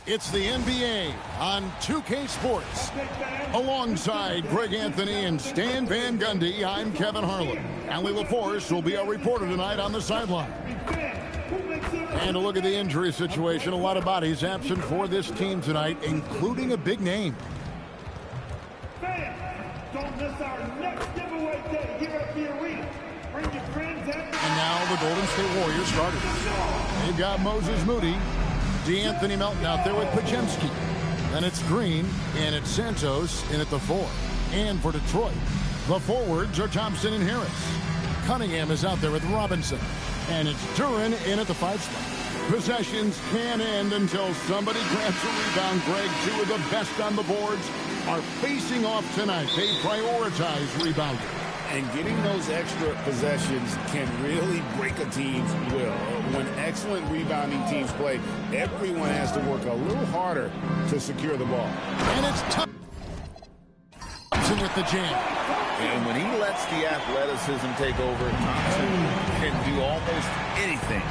It's the NBA on 2K Sports. Alongside Greg Anthony and Stan Van Gundy, I'm Kevin Harlan. Allie LaForce will be our reporter tonight on the sideline. And a look at the injury situation. A lot of bodies absent for this team tonight, including a big name. Don't miss our next giveaway day here at the arena. Bring your friends and now the Golden State Warriors starters. They've got Moses Moody, D'Anthony Melton out there with Pajemski. Then it's Green, and it's Santos in at the 4. And for Detroit, the forwards are Thompson and Harris. Cunningham is out there with Robinson. And it's Duren in at the 5 spot. Possessions can end until somebody grabs a rebound. Greg, 2 of the best on the boards are facing off tonight. They prioritize rebounding. And getting those extra possessions can really break a team's will. When excellent rebounding teams play, everyone has to work a little harder to secure the ball. And it's Thompson with the jam. And when he lets the athleticism take over, Thompson can do almost anything.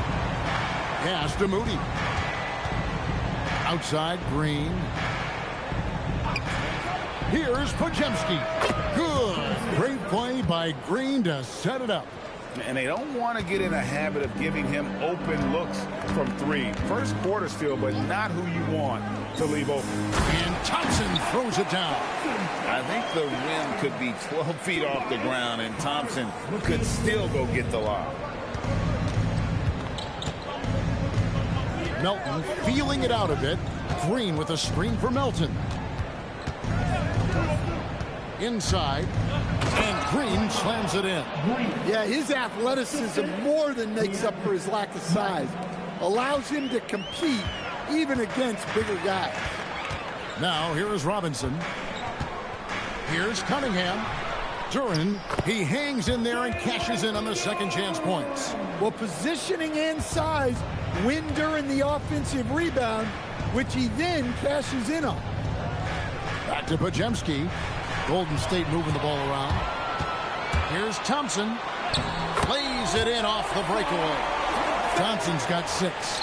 Pass to Moody. Outside, Green. Here's Pajemski. Good. Great play by Green to set it up. And they don't want to get in a habit of giving him open looks from 3. First quarter still, but not who you want to leave open. And Thompson throws it down. I think the rim could be 12 feet off the ground, and Thompson could still go get the lob. Melton feeling it out a bit. Green with a screen for Melton. Inside, and Green slams it in. Yeah, his athleticism more than makes up for his lack of size. Allows him to compete even against bigger guys. Now, here is Robinson. Here's Cunningham. Duren, he hangs in there and cashes in on the second chance points. Well, positioning and size win during the offensive rebound, which he then cashes in on. Back to Pajemski. Golden State moving the ball around. Here's Thompson. Plays it in off the breakaway. Thompson's got 6.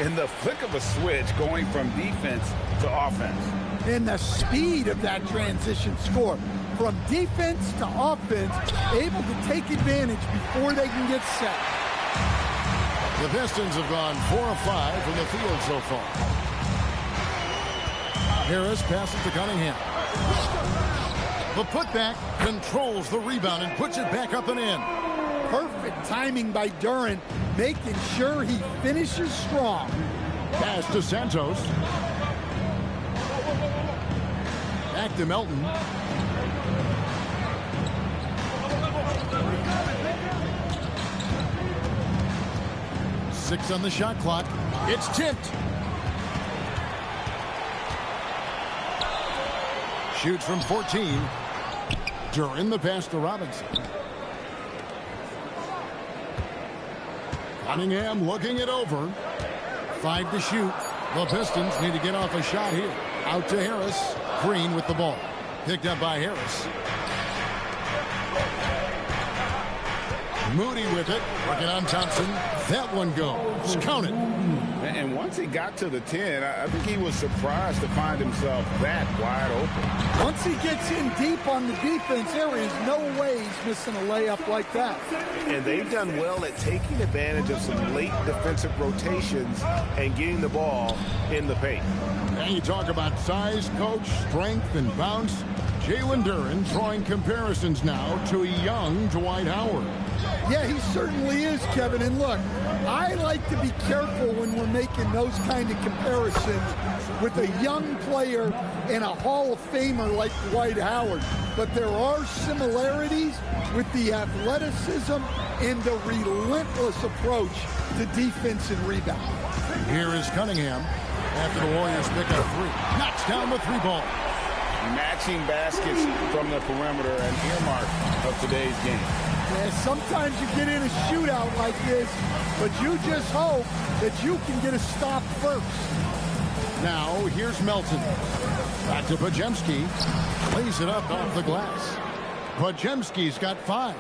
In the flick of a switch, going from defense to offense. And the speed of that transition score. From defense to offense, able to take advantage before they can get set. The Pistons have gone 4 of 5 from the field so far. Harris passes to Cunningham. The putback controls the rebound and puts it back up and in. Perfect timing by Duren, making sure he finishes strong. Pass to Santos. Back to Melton. Six on the shot clock. It's tipped. Shoots from 14. Duren the pass to Robinson. Cunningham looking it over. 5 to shoot. The Pistons need to get off a shot here. Out to Harris. Green with the ball. Picked up by Harris. Moody with it. Working on Thompson. That one goes. Count it. And once he got to the 10, I think he was surprised to find himself that wide open. Once he gets in deep on the defense, there is no way he's missing a layup like that. And they've done well at taking advantage of some late defensive rotations and getting the ball in the paint. And you talk about size, coach, strength, and bounce. Jalen Duren drawing comparisons now to a young Dwight Howard. Yeah, he certainly is, Kevin. And look, I like to be careful when we're making those kind of comparisons with a young player and a Hall of Famer like Dwight Howard. But there are similarities with the athleticism and the relentless approach to defense and rebound. Here is Cunningham after the Warriors pick up 3. Knocks down the 3 ball. Matching baskets from the perimeter, an earmark of today's game. Yeah, sometimes you get in a shootout like this, but you just hope that you can get a stop first. Now, here's Melton. Back to Pajemski. Plays it up off the glass. Pajemski's got 5.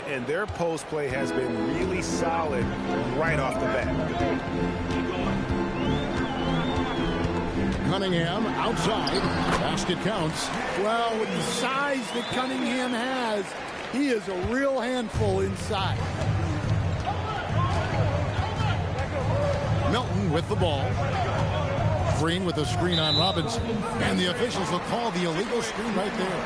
And their post play has been really solid right off the bat. Cunningham outside. Basket counts. Well, with the size that Cunningham has, he is a real handful inside. Milton with the ball. Green with a screen on Robinson. And the officials will call the illegal screen right there.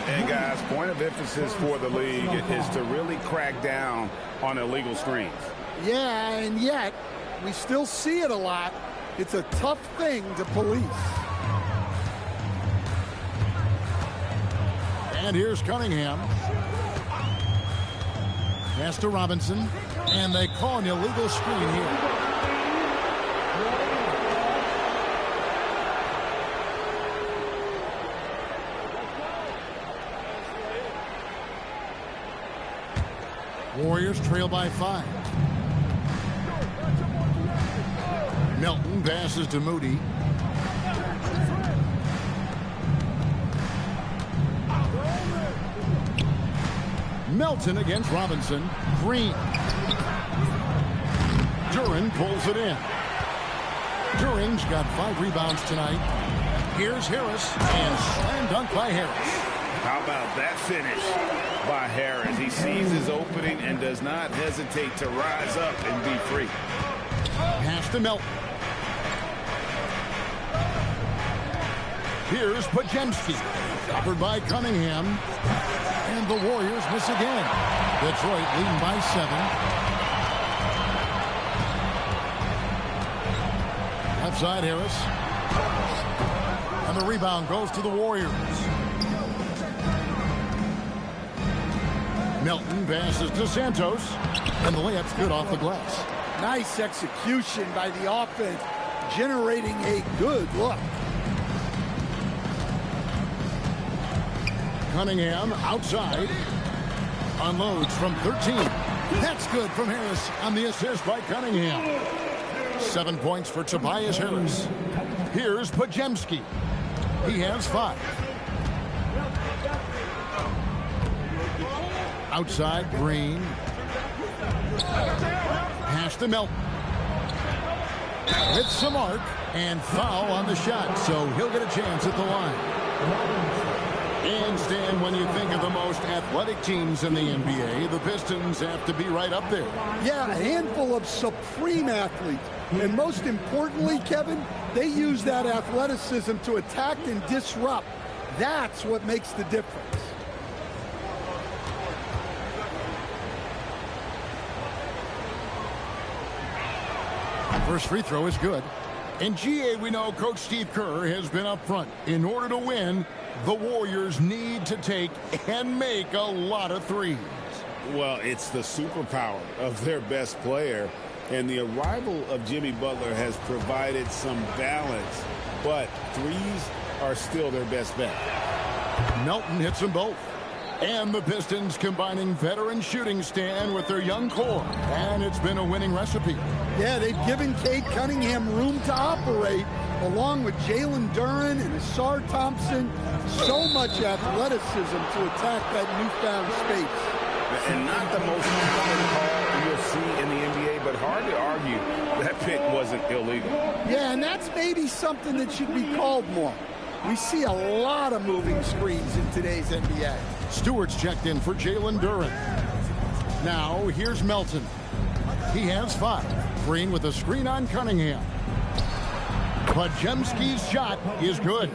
And guys, point of emphasis for the league is to really crack down on illegal screens. Yeah, and yet we still see it a lot. It's a tough thing to police. And here's Cunningham. Pass to Robinson. And they call an illegal screen here. Warriors trail by 5. Milton passes to Moody. Melton against Robinson. Green. Duran pulls it in. Duran's got 5 rebounds tonight. Here's Harris, and slam dunk by Harris. How about that finish by Harris? He sees his opening and does not hesitate to rise up and be free. Pass to Melton. Here's Pajemski. Covered by Cunningham. And the Warriors miss again. Detroit leading by 7. Left side Harris. And the rebound goes to the Warriors. Melton passes to Santos. And the layup's good off the glass. Nice execution by the offense, generating a good look. Cunningham outside. Unloads from 13. That's good from Harris on the assist by Cunningham. 7 points for Tobias Harris. Here's Pajemski. He has 5. Outside, Green. Pass to Melton. Hits some arc and foul on the shot, so he'll get a chance at the line. And Stan, when you think of the most athletic teams in the NBA, the Pistons have to be right up there. Yeah, a handful of supreme athletes. And most importantly, Kevin, they use that athleticism to attack and disrupt. That's what makes the difference. First free throw is good. In GA, we know Coach Steve Kerr has been up front. In order to win, the Warriors need to take and make a lot of threes. Well, it's the superpower of their best player. And the arrival of Jimmy Butler has provided some balance. But threes are still their best bet. Melton hits them both. And the Pistons combining veteran shooting stand with their young core. And it's been a winning recipe. Yeah, they've given Cade Cunningham room to operate, along with Jalen Duran and Asar Thompson. So much athleticism to attack that newfound space. And not the most common call you'll see in the NBA, but hard to argue that pick wasn't illegal. Yeah, and that's maybe something that should be called more. We see a lot of moving screens in today's NBA. Stewart's checked in for Jalen Duran. Now, here's Melton. He has 5. Green with a screen on Cunningham. Pajemski's shot is good.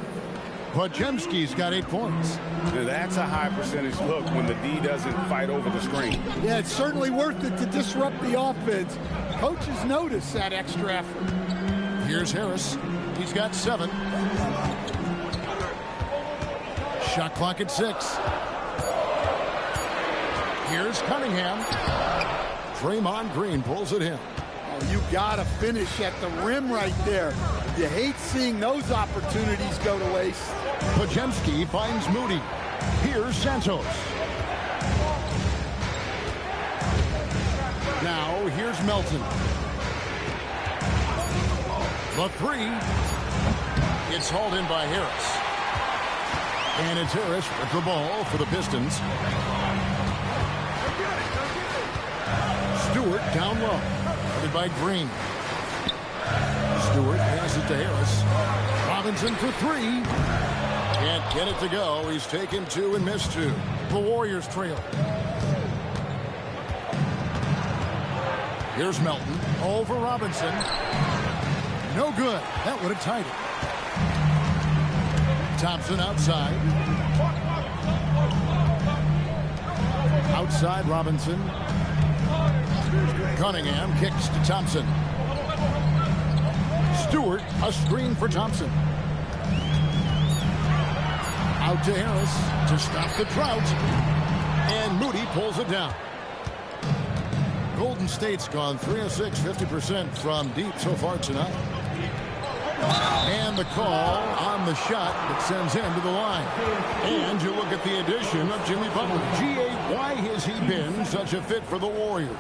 Pajemski's got 8 points. That's a high percentage look when the D doesn't fight over the screen. Yeah, it's certainly worth it to disrupt the offense. Coaches notice that extra effort. Here's Harris. He's got 7. Shot clock at 6. Here's Cunningham. Draymond Green pulls it in. Oh, you got to finish at the rim right there. You hate seeing those opportunities go to waste. Pajemski finds Moody. Here's Santos. Now, here's Melton. The 3. It's hauled in by Harris. And it's Harris with the ball for the Pistons. Stewart down low. Headed by Green. Stewart passes to Harris. Robinson for three. Can't get it to go. He's taken two and missed two. The Warriors trail. Here's Melton over Robinson. No good. That would have tied it. Thompson outside. Outside Robinson. Cunningham kicks to Thompson. Stewart, a screen for Thompson. Out to Harris to stop the drought. And Moody pulls it down. Golden State's gone 3 of 6, 50% from deep so far tonight. And the call on the shot that sends him to the line. And you look at the addition of Jimmy Butler. G.A., why has he been such a fit for the Warriors?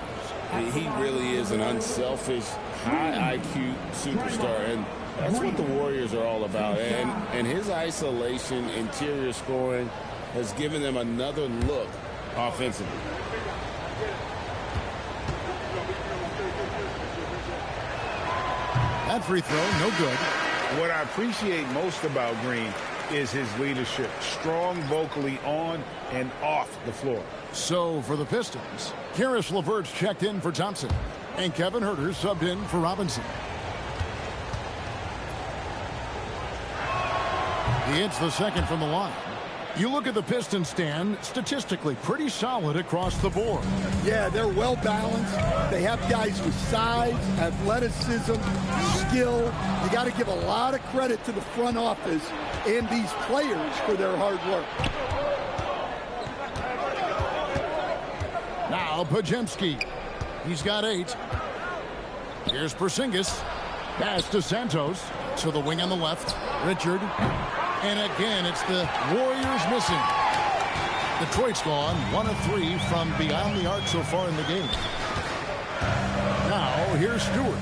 He really is an unselfish, high IQ superstar, and that's what the Warriors are all about. And his isolation, interior scoring has given them another look offensively. That free throw, no good. What I appreciate most about Green is his leadership. Strong vocally on and off the floor. So for the Pistons, Karis LeVert's checked in for Thompson. And Kevin Huerter subbed in for Robinson. He hits the second from the line. You look at the Pistons stand, statistically pretty solid across the board. Yeah, they're well balanced. They have guys with size, athleticism, skill. You got to give a lot of credit to the front office and these players for their hard work. Now Pajemski. He's got 8. Here's Porzingis. Pass to Santos. To the wing on the left. Richard. And again, it's the Warriors missing. Detroit's gone 1 of 3 from beyond the arc so far in the game. Now, here's Stewart.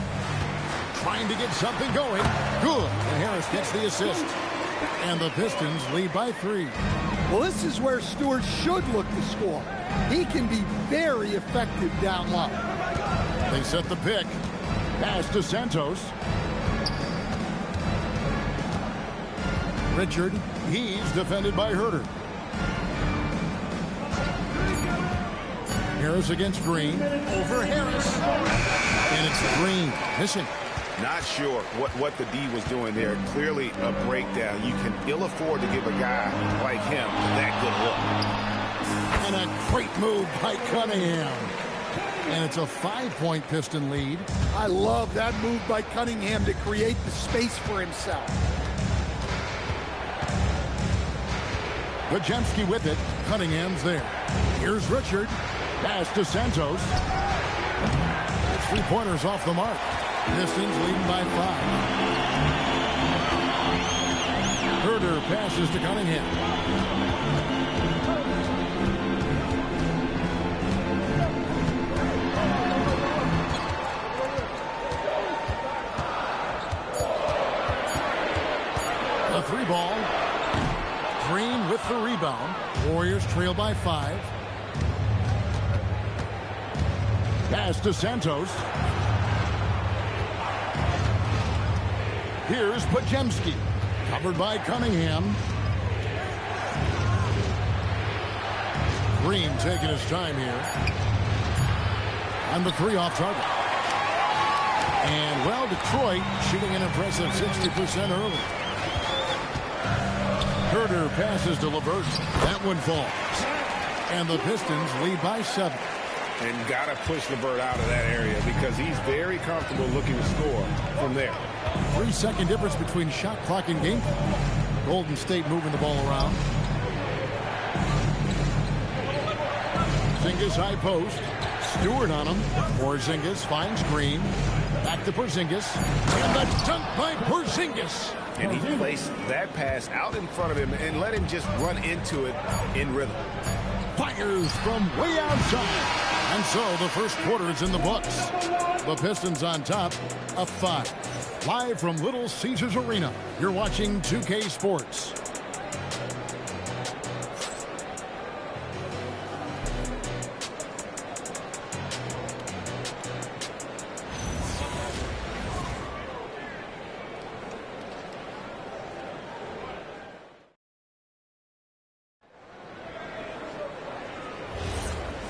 Trying to get something going. Good. And Harris gets the assist. And the Pistons lead by 3. Well, this is where Stewart should look to score. He can be very effective down low. They set the pick. Pass to Santos. Richard, he's defended by Huerter. Harris against Green. Over Harris. And it's Green missing. Not sure what the D was doing there. Clearly a breakdown. You can ill afford to give a guy like him that good look. And a great move by Cunningham. And it's a 5-point Piston lead. I love that move by Cunningham to create the space for himself. Pajemski with it. Cunningham's there. Here's Richard. Pass to Santos. It's 3-pointers off the mark. Pistons leading by 5. Huerter passes to Cunningham. A 3-ball. Green with the rebound. Warriors trail by 5. Pass to Santos. Here's Pajemski. Covered by Cunningham. Green taking his time here. On the 3 off target. And, well, Detroit shooting an impressive 60% early. Huerter passes to LeVert. That one falls. And the Pistons lead by 7. And got to push LeVert out of that area because he's very comfortable looking to score from there. 3-second difference between shot clock and game clock. Golden State moving the ball around. Porzingis high post. Stewart on him. Porzingis finds Green. Back to Porzingis. And the dunk by Porzingis. And he placed that pass out in front of him and let him just run into it in rhythm. Fires from way outside. And so the first quarter is in the books. The Pistons on top of 5. Live from Little Caesars Arena, you're watching 2K Sports.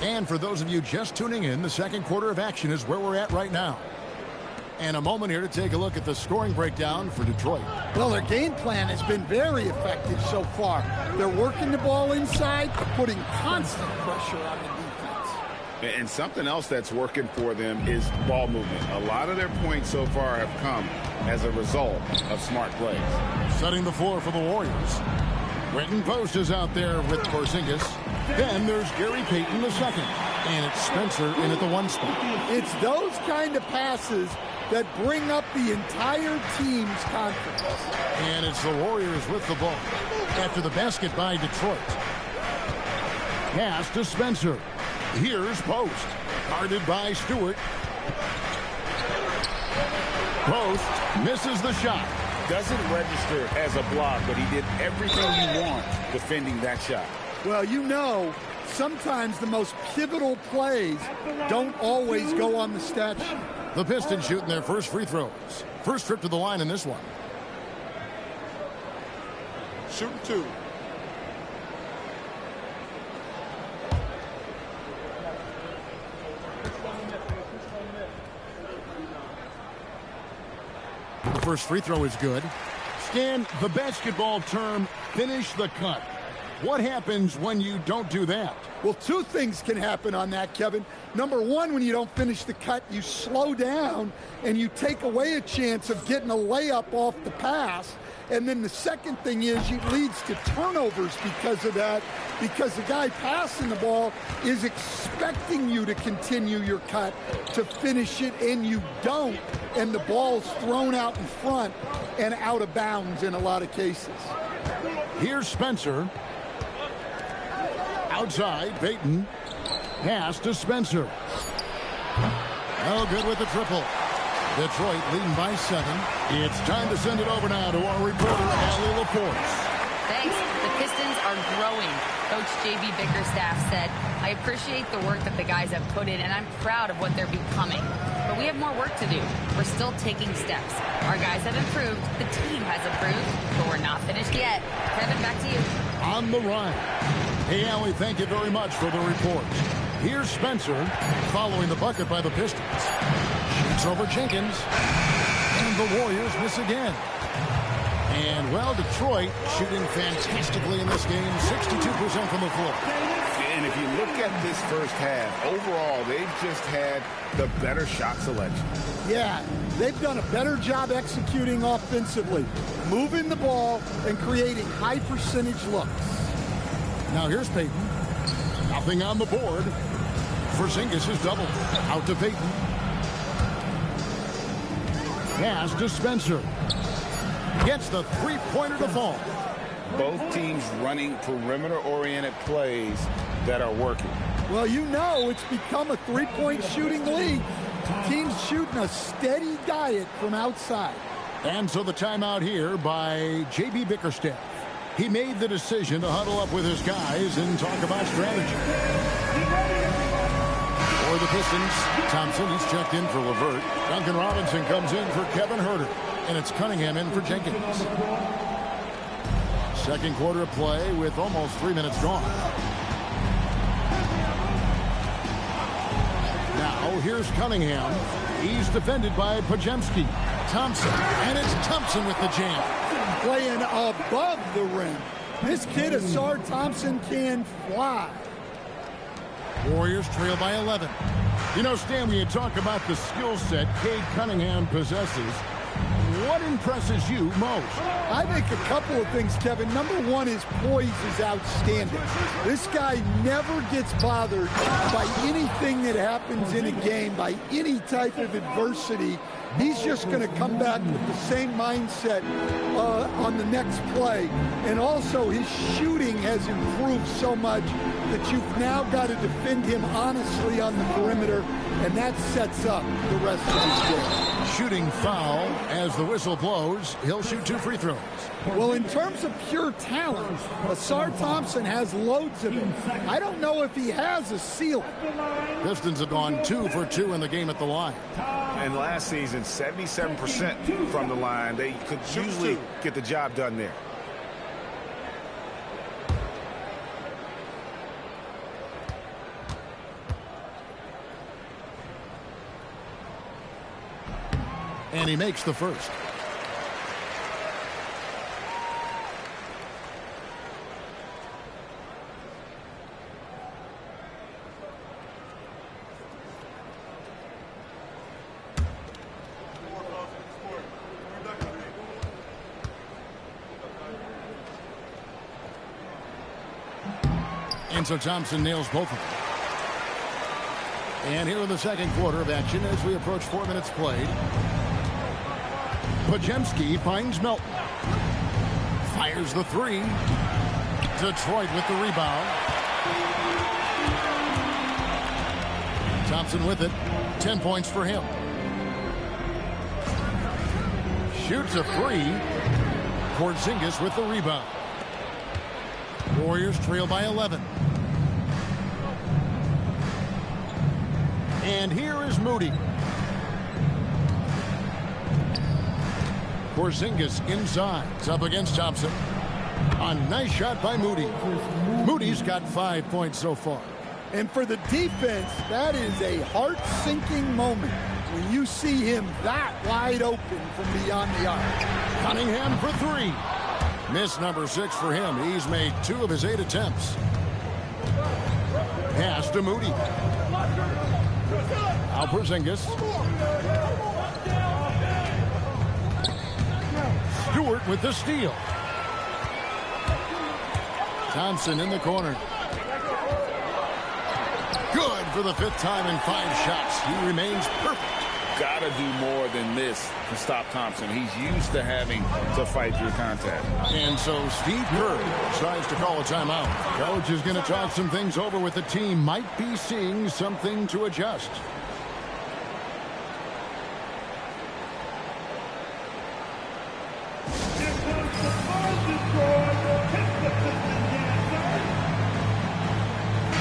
And for those of you just tuning in, the second quarter of action is where we're at right now. And a moment here to take a look at the scoring breakdown for Detroit. Well, their game plan has been very effective so far. They're working the ball inside, putting constant pressure on the defense. And something else that's working for them is ball movement. A lot of their points so far have come as a result of smart plays. Setting the floor for the Warriors. Quentin Post is out there with Porzingis. Then there's Gary Payton II. And it's Spencer in at the 1 spot. It's those kind of passes that bring up the entire team's confidence. And it's the Warriors with the ball after the basket by Detroit. Pass to Spencer. Here's Post. Guarded by Stewart. Post misses the shot. Doesn't register as a block, but he did everything you want defending that shot. Well, you know, sometimes the most pivotal plays don't always go on the stat sheet. The Pistons shooting their first free throws. First trip to the line in this one. Shooting 2. The first free throw is good. Stan, the basketball term, finish the cut. What happens when you don't do that? Well, 2 things can happen on that, Kevin. Number 1, when you don't finish the cut, you slow down and you take away a chance of getting a layup off the pass. And then the second thing is it leads to turnovers because of that, because the guy passing the ball is expecting you to continue your cut, to finish it, and you don't, and the ball's thrown out in front and out of bounds in a lot of cases. Here's Spencer. Outside, Payton. Pass to Spencer. Oh, good with the triple. Detroit leading by 7. It's time to send it over now to our reporter, Allie LaForce. Thanks. The Pistons are growing. Coach J.B. Bickerstaff said, I appreciate the work that the guys have put in, and I'm proud of what they're becoming. But we have more work to do. We're still taking steps. Our guys have improved. The team has improved, but we're not finished yet. Kevin, back to you. On the run. Hey, Allie, thank you very much for the report. Here's Spencer following the bucket by the Pistons. Shoots over Jenkins. And the Warriors miss again. And, well, Detroit shooting fantastically in this game. 62% from the floor. And if you look at this first half, overall, they've just had the better shot selection. Yeah, they've done a better job executing offensively, moving the ball and creating high percentage looks. Now here's Payton. Nothing on the board. Porzingis is doubled. Out to Payton. Pass to Spencer. Gets the three-pointer to fall. Both teams running perimeter-oriented plays that are working. Well, you know it's become a three-point shooting league. Teams shooting a steady diet from outside. And so the timeout here by J.B. Bickerstaff. He made the decision to huddle up with his guys and talk about strategy. For the Pistons, Thompson, he's checked in for LeVert. Duncan Robinson comes in for Kevin Huerter. And it's Cunningham in for Jenkins. Second quarter of play with almost 3 minutes gone. Now here's Cunningham. He's defended by Podziemski. Thompson, and it's Thompson with the jam. Playing above the rim. This kid, Asar Thompson, can fly. Warriors trail by 11. You know, Stan, when you talk about the skill set Cade Cunningham possesses, what impresses you most? I think a couple of things, Kevin. Number one, his poise is outstanding. This guy never gets bothered by anything that happens in a game, by any type of adversity. He's just going to come back with the same mindset on the next play. And also, his shooting has improved so much that you've now got to defend him honestly on the perimeter, and that sets up the rest of his game. Shooting foul as the whistle blows. He'll shoot 2 free throws. Well, in terms of pure talent, Asar Thompson has loads of it. I don't know if he has a ceiling. Pistons have gone 2 for 2 in the game at the line. And last season, 77% from the line. They could usually get the job done there. And he makes the first. And so Thompson nails both of them. And here in the second quarter of action as we approach 4 minutes played. Pajemski finds Melton. Fires the three. Detroit with the rebound. Thompson with it. 10 points for him. Shoots a three. Porzingis with the rebound. Warriors trail by 11. And here is Moody. Porzingis inside. It's up against Thompson. A nice shot by Moody. Moody's got 5 points so far. And for the defense, that is a heart-sinking moment when you see him that wide open from beyond the arc. Cunningham for three. Miss number 6 for him. He's made 2 of his 8 attempts. Pass to Moody. Now Porzingis. Stewart with the steal. Thompson in the corner. Good for the 5th time in 5 shots. He remains perfect. Gotta do more than this to stop Thompson. He's used to having to fight through contact. And so Steve Kerr decides to call a timeout. Coach is going to talk some things over with the team. Might be seeing something to adjust.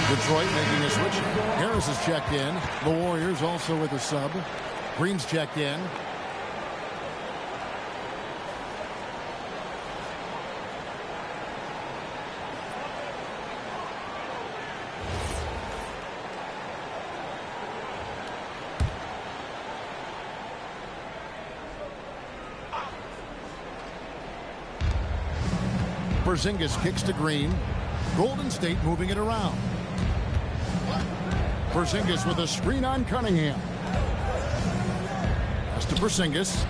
Detroit making a switch. Harris is checked in. The Warriors also with a sub. Green's checked in. Porzingis kicks to Green. Golden State moving it around. Porzingis with a screen on Cunningham. Pass to Porzingis.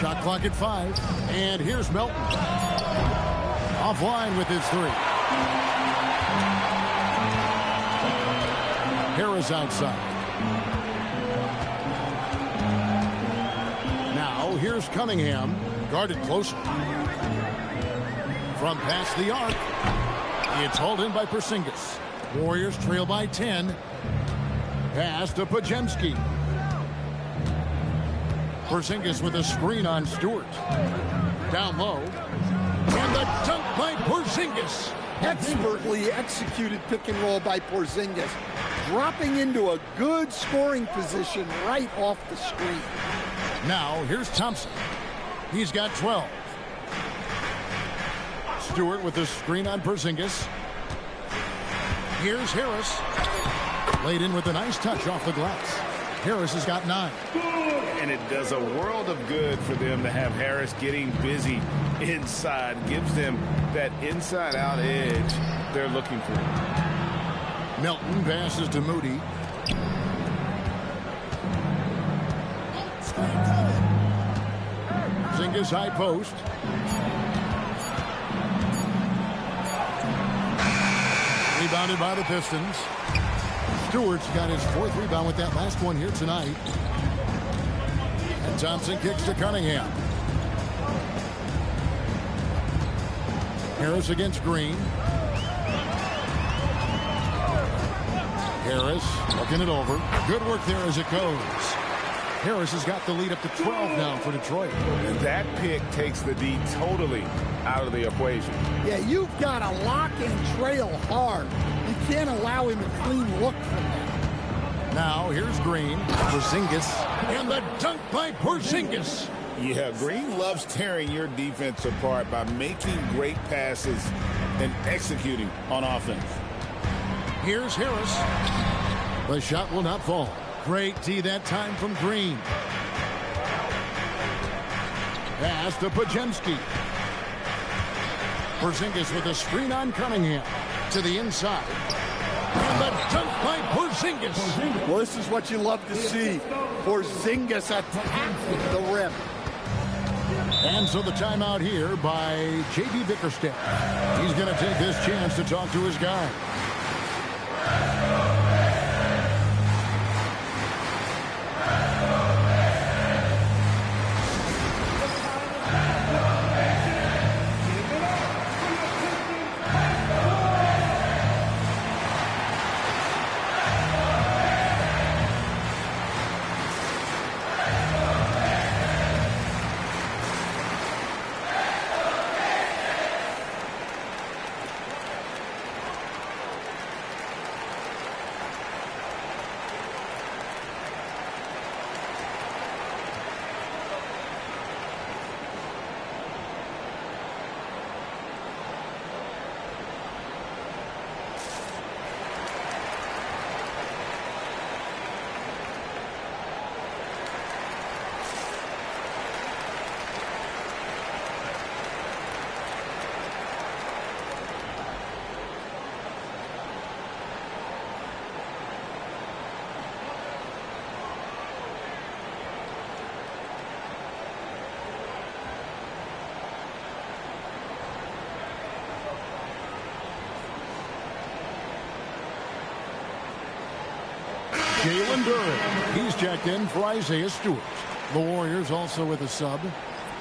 Shot clock at 5. And here's Melton. Offline with his 3. Harris outside. Now here's Cunningham. Guarded closer. From past the arc. It's hauled in by Porzingis. Warriors trail by 10. Pass to Pajemski. Porzingis with a screen on Stewart. Down low. And the dunk by Porzingis. Expertly executed pick and roll by Porzingis. Dropping into a good scoring position right off the screen. Now here's Thompson. He's got 12. Stewart with a screen on Porzingis. Here's Harris. Laid in with a nice touch off the glass. Harris has got 9. And it does a world of good for them to have Harris getting busy inside. Gives them that inside-out edge they're looking for. Melton passes to Moody. Porzingis high post. Rebounded by the Pistons. Stewart's got his 4th rebound with that last one here tonight. And Thompson kicks to Cunningham. Harris against Green. Harris looking it over. Good work there as it goes. Harris has got the lead up to 12 now for Detroit. And that pick takes the D totally out of the equation. Yeah, you've got to lock and trail hard. You can't allow him a clean look from that. Now here's Green. Porzingis. And the dunk by Porzingis. Yeah, Green loves tearing your defense apart by making great passes and executing on offense. Here's Harris. The shot will not fall. Great D that time from Green. Pass to Pajemski. Porzingis with a screen on Cunningham. To the inside. And the dunk by Porzingis. Well, this is what you love to see. Porzingis attack the rim. And so the timeout here by J.B. Bickerstaff. He's going to take this chance to talk to his guy. Jalen Duren. He's checked in for Isaiah Stewart. The Warriors also with a sub.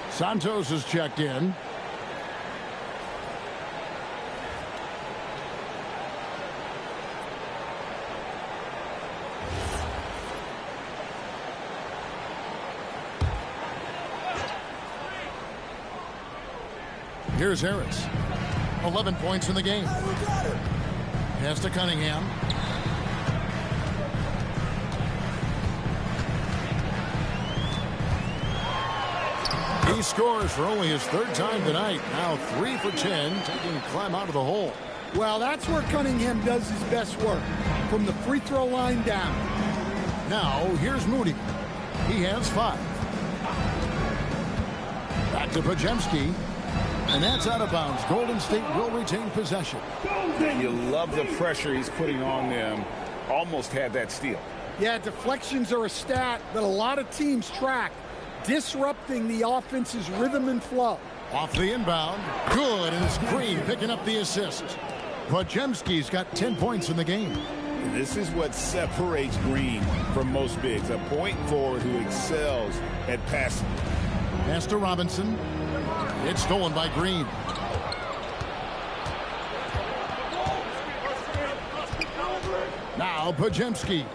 Santos is checked in. Here's Harris. 11 points in the game. Pass to Cunningham. He scores for only his third time tonight. Now 3 for 10, taking a climb out of the hole. Well, that's where Cunningham does his best work, from the free throw line down. Now, here's Moody. He has 5. Back to Pajemski. And that's out of bounds. Golden State will retain possession. You love the pressure he's putting on them. Almost had that steal. Yeah, deflections are a stat that a lot of teams track, disrupting the offense's rhythm and flow. Off the inbound. Good, and it's Green picking up the assist. Pajemski's got 10 points in the game. This is what separates Green from most bigs. A point forward who excels at passing. Pass to Robinson. It's stolen by Green. Now Pajemski.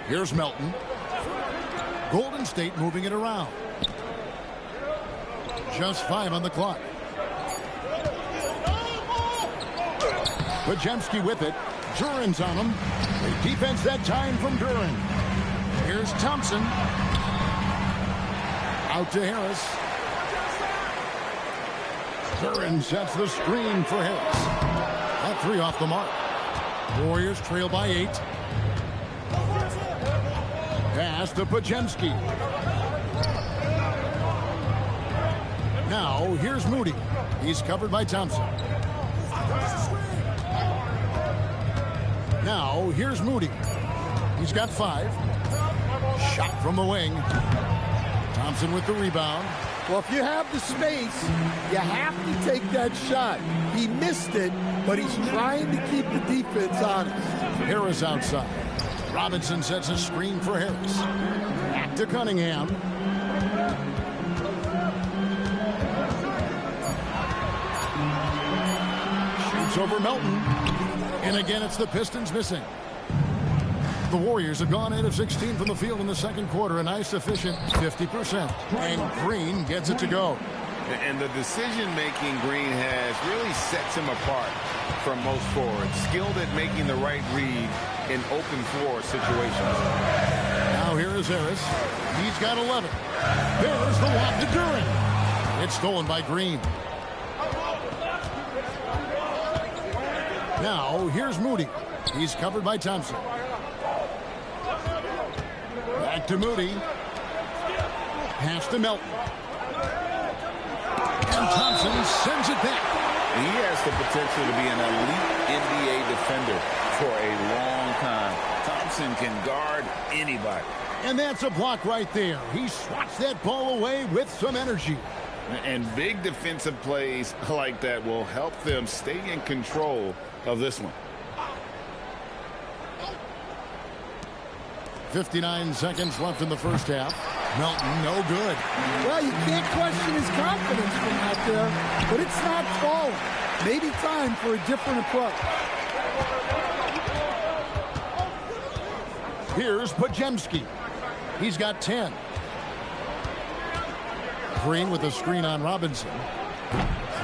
Here's Melton. Golden State moving it around. Just 5 on the clock. Pajemski with it. Duren's on him. The defense that time from Duren. Here's Thompson. Out to Harris. Duren sets the screen for Harris. That 3 off the mark. Warriors trail by 8. Pass to Pajemski. Now, here's Moody. He's covered by Thompson. Now, here's Moody. He's got 5. Shot from the wing. Thompson with the rebound. Well, if you have the space, you have to take that shot. He missed it, but he's trying to keep the defense honest. Harris outside. Robinson sets a screen for Harris. Back to Cunningham. Shoots over Melton. And again, it's the Pistons missing. The Warriors have gone 8 of 16 from the field in the second quarter. A nice, efficient 50%. And Green gets it to go. And the decision-making Green has really sets him apart from most forwards. Skilled at making the right read in open floor situations. Now here is Harris. He's got 11. There's the lob to Duren. It's stolen by Green. Now here's Moody. He's covered by Thompson. Back to Moody. Pass to Melton. And Thompson sends it back. He has the potential to be an elite NBA defender for a long time. Thompson can guard anybody. And that's a block right there. He swats that ball away with some energy. And big defensive plays like that will help them stay in control of this one. 59 seconds left in the first half. Melton, no good. Well, you can't question his confidence from out there, but it's not falling. Maybe time for a different approach. Here's Pajemski. He's got 10. Green with a screen on Robinson.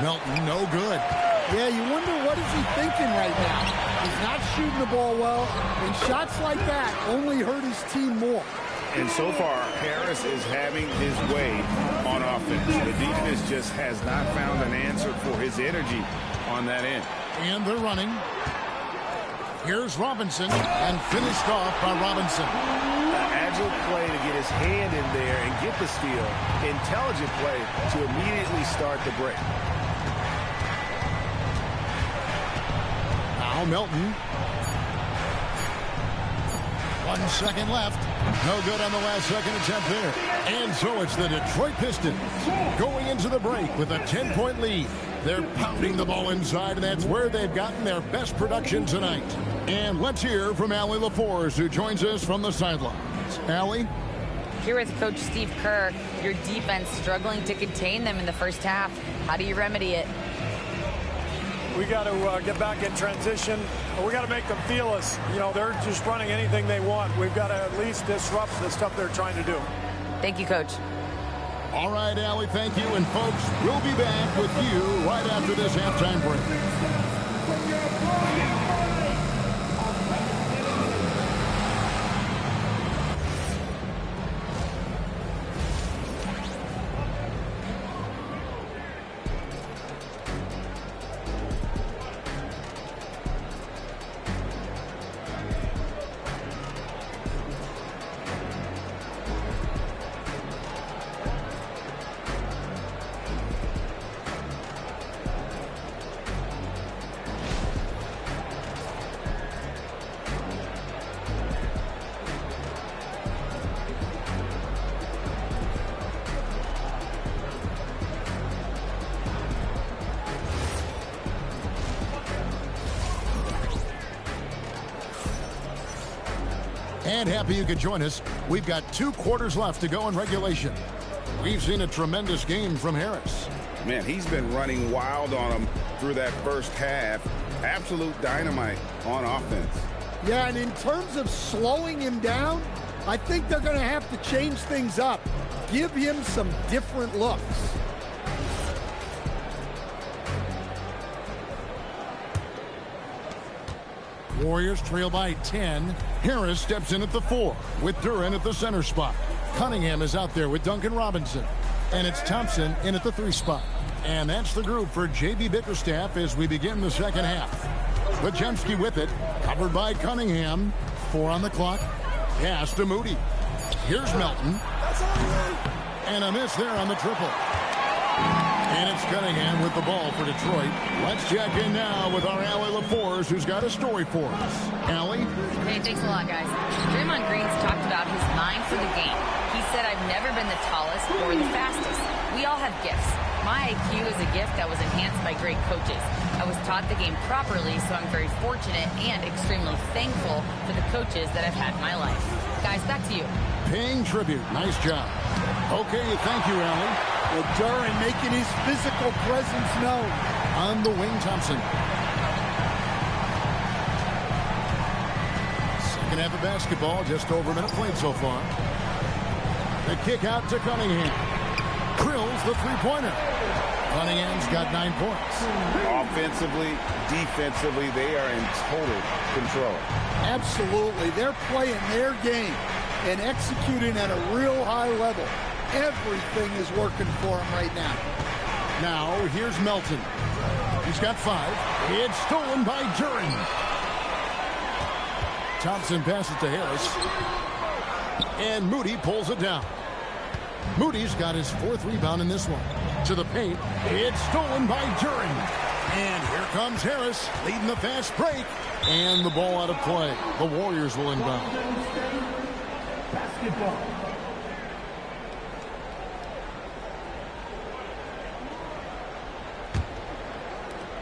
Melton, no good. Yeah, you wonder what is he thinking right now. He's not shooting the ball well, and shots like that only hurt his team more. And so far, Harris is having his way on offense. The defense just has not found an answer for his energy on that end. And they're running. Here's Robinson, and finished off by Robinson. Agile play to get his hand in there and get the steal. Intelligent play to immediately start the break. Now Melton. 1 second left. No good on the last second attempt there. And so it's the Detroit Pistons going into the break with a 10-point lead. They're pounding the ball inside, and that's where they've gotten their best production tonight. And let's hear from Allie LaForce, who joins us from the sidelines. Allie? Here with Coach Steve Kerr, your defense struggling to contain them in the first half. How do you remedy it? We got to get back in transition. We got to make them feel us. You know, they're just running anything they want. We've got to at least disrupt the stuff they're trying to do. Thank you, Coach. All right, Allie, thank you. And, folks, we'll be back with you right after this halftime break. And happy you could join us. We've got 2 quarters left to go in regulation. We've seen a tremendous game from Harris. Man, he's been running wild on them through that first half. Absolute dynamite on offense. Yeah, and in terms of slowing him down, I think they're going to have to change things up. Give him some different looks. Warriors trail by 10. Harris steps in at the 4 with Duran at the center spot. Cunningham is out there with Duncan Robinson. And it's Thompson in at the 3 spot. And that's the group for J.B. Bickerstaff as we begin the second half. Pajemski with it, covered by Cunningham. 4 on the clock. Pass to Moody. Here's Melton. And a miss there on the triple. And it's Cunningham with the ball for Detroit. Let's check in now with our Allie LaForce, who's got a story for us. Allie? Hey, thanks a lot, guys. Draymond Green's talked about his mind for the game. He said, I've never been the tallest or the fastest. We all have gifts. My IQ is a gift that was enhanced by great coaches. I was taught the game properly, so I'm very fortunate and extremely thankful for the coaches that I've had in my life. Guys, back to you. Paying tribute. Nice job. Okay, thank you, Allie. Well, Duran making his physical presence known. On the wing, Thompson. Second half of basketball, just over a minute played so far. The kick out to Cunningham. Drills the three-pointer. Cunningham's got 9 points. Offensively, defensively, they are in total control. Absolutely. They're playing their game and executing at a real high level. Everything is working for him right now. Now, here's Melton. He's got 5. It's stolen by Duran. Thompson passes to Harris. And Moody pulls it down. Moody's got his 4th rebound in this one. To the paint. It's stolen by Duren. And here comes Harris leading the fast break. And the ball out of play. The Warriors will inbound. Basketball.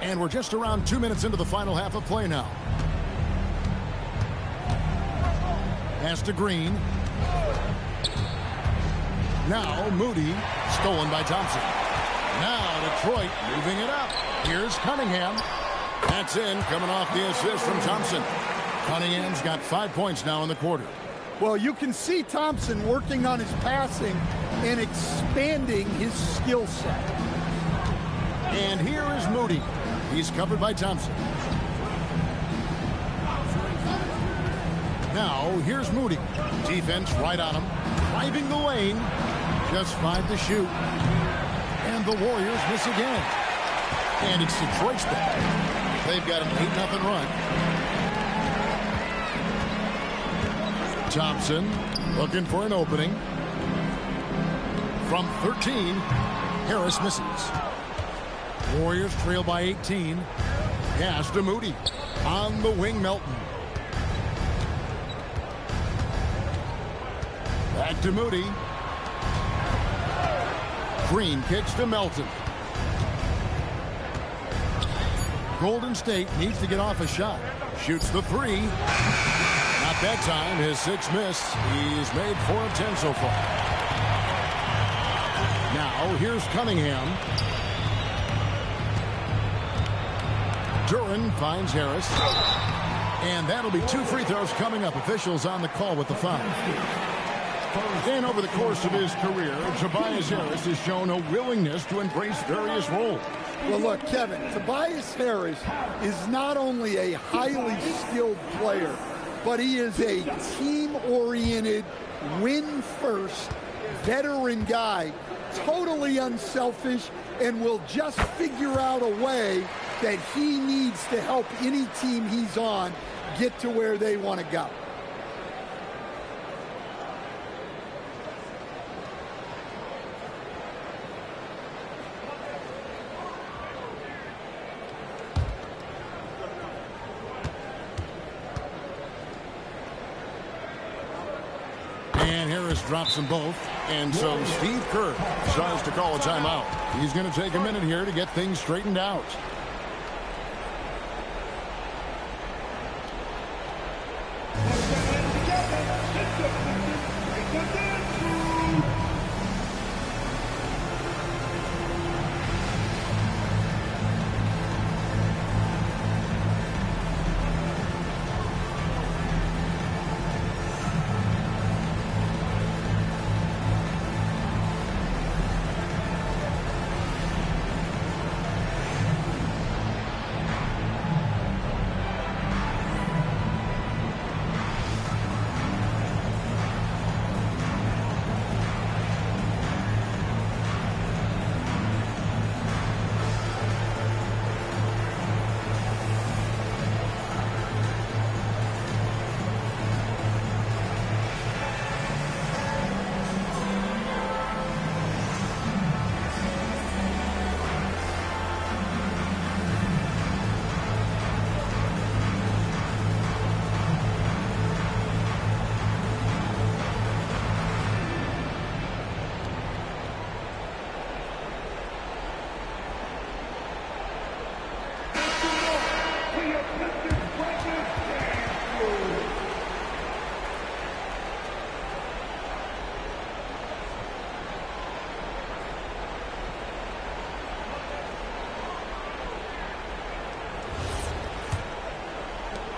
And we're just around 2 minutes into the final half of play now. Pass to Green. Now Moody, stolen by Thompson. Now Detroit moving it up. Here's Cunningham. That's in, coming off the assist from Thompson. Cunningham's got 5 points now in the quarter. Well, you can see Thompson working on his passing and expanding his skill set. And here is Moody. He's covered by Thompson. Now, here's Moody. Defense right on him. Driving the lane. Just 5 to shoot. And the Warriors miss again. And it's Detroit's ball. They've got an 8-0 run. Thompson looking for an opening. From 13, Harris misses. Warriors trail by 18. Pass to Moody. On the wing, Melton. Back to Moody. Green kicks to Melton. Golden State needs to get off a shot. Shoots the 3. Not that time. His 6th miss. He's made 4 of 10 so far. Now, here's Cunningham. Duren finds Harris. And that'll be 2 free throws coming up. Officials on the call with the foul. And over the course of his career, Tobias Harris has shown a willingness to embrace various roles. Well, look, Kevin, Tobias Harris is not only a highly skilled player, but he is a team-oriented, win-first, veteran guy, totally unselfish, and will just figure out a way that he needs to help any team he's on get to where they want to go. And Harris drops them both. And so Steve Kerr decides to call a timeout. He's going to take a minute here to get things straightened out.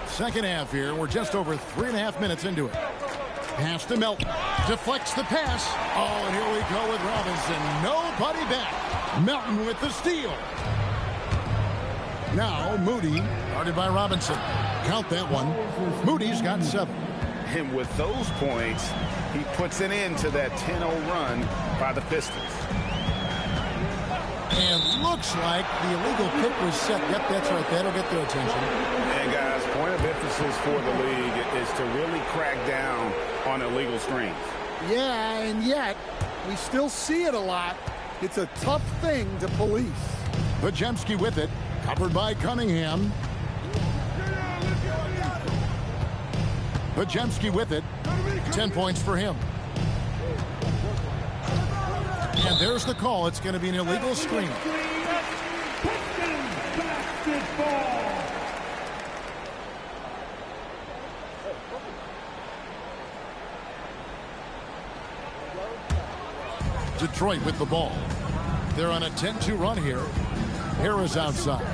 Second half here. We're just over 3.5 minutes into it. Pass to Melton. Deflects the pass. Oh, and here we go with Robinson. Nobody back. Melton with the steal. Now Moody, guarded by Robinson. Count that one. Moody's got 7. And with those points, he puts an end to that 10-0 run by the Pistons. And looks like the illegal kick was set. Yep, that's right. That'll get their attention. And guys, point of emphasis for the league is to really crack down on illegal screens. Yeah, and yet we still see it a lot. It's a tough thing to police. Pajemski with it, covered by Cunningham. Pajemski with it, 10 points for him. And there's the call. It's going to be an illegal screen. Detroit with the ball. They're on a 10-2 run here. Harris outside.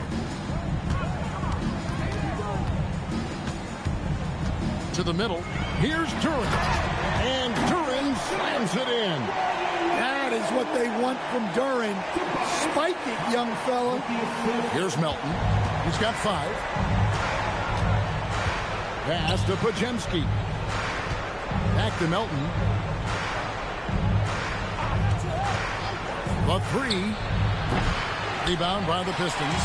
To the middle. Here's Duran. And Duran slams it in. That is what they want from Duran. Spike it, young fella. Here's Melton. He's got 5. Pass to Pajemski. Back to Melton. The 3. Rebound by the Pistons.